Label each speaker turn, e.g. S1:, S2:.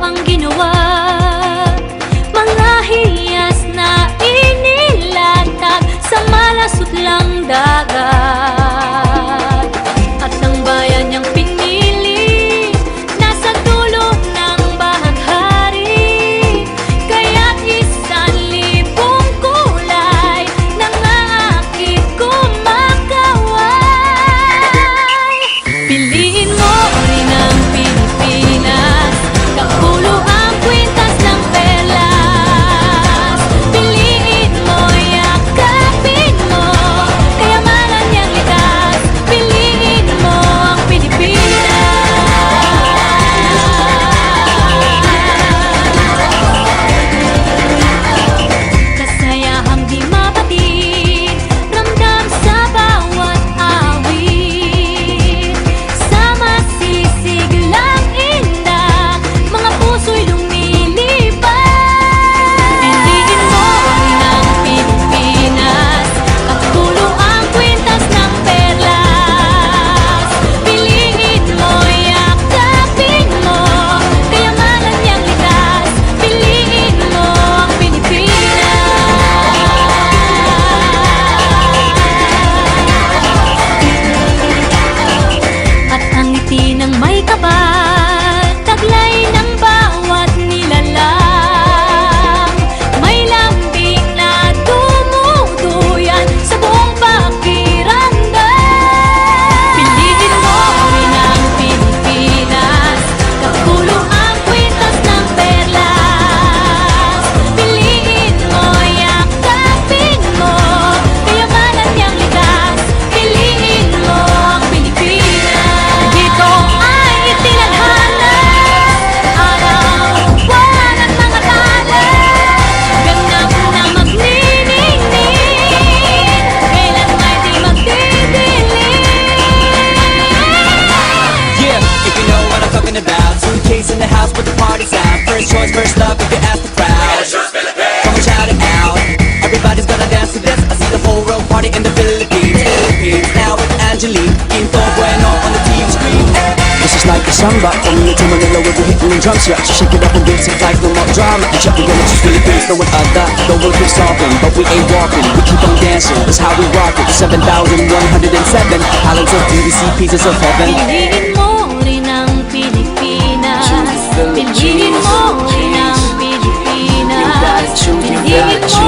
S1: pang ginawa. Mga hiyas na inilatag sa malasot lang dagat. At ang bayan niyang pinili nasa dulo ng bahaghari. Kaya't 1,000 kulay nangangakit kumakaway. Piliin mo rin ang Pilipinas, kapulo ang kwintas ng perlas. Piliin mo, yakapin mo, kayamanan niyang likas. Piliin mo ang Pilipinas. Kasayahang di mapatid, ramdam sa bawat awit. Sa masisiglang indak, mga puso'y lumilipad. Piliin mo rin ang Pilipinas, kapulo ang kwintas ng perlas. Piliin mo, yakapin mo, kayamanan niyang likas. Piliin mo ang Pilipinas. At ang ngiti ng may kapal, taglay ng bawat nilalang. May lambing na dumuduyan sa buong pakiramdam. Piliin mo rin ang Pilipinas, kapulo ang kwintas ng perlas. Piliin mo, yakapin mo, kayamanan niyang likas. Piliin mo ang Pilipinas. Dito ay itinadhana, araw-buwan at mga tala. Ganap na magniningning, kailan may di magdidilim.
S2: Yeah, if you know what I'm talking about. Suitcase in the house with the party's out. First choice, first love, if you ask the crowd. Come on, shout it out. Everybody's gonna dance to this. I see the whole world party in the Philippines. Now with Angelique, Quinto Bueno on the TV screen.
S3: This is like a samba, from here to Manila with the hitting and drums. Yeah, so shake it up and get some type no more drama. And check again, it's just Philippines, no one other. The world keeps talking, but we ain't walking. We keep on dancing, that's how we rock it. 7,107 islands of BBC, pieces of heaven.
S1: Piliin mo rin ang Pilipinas. Piliin mo rin ang Pilipinas. Piliin mo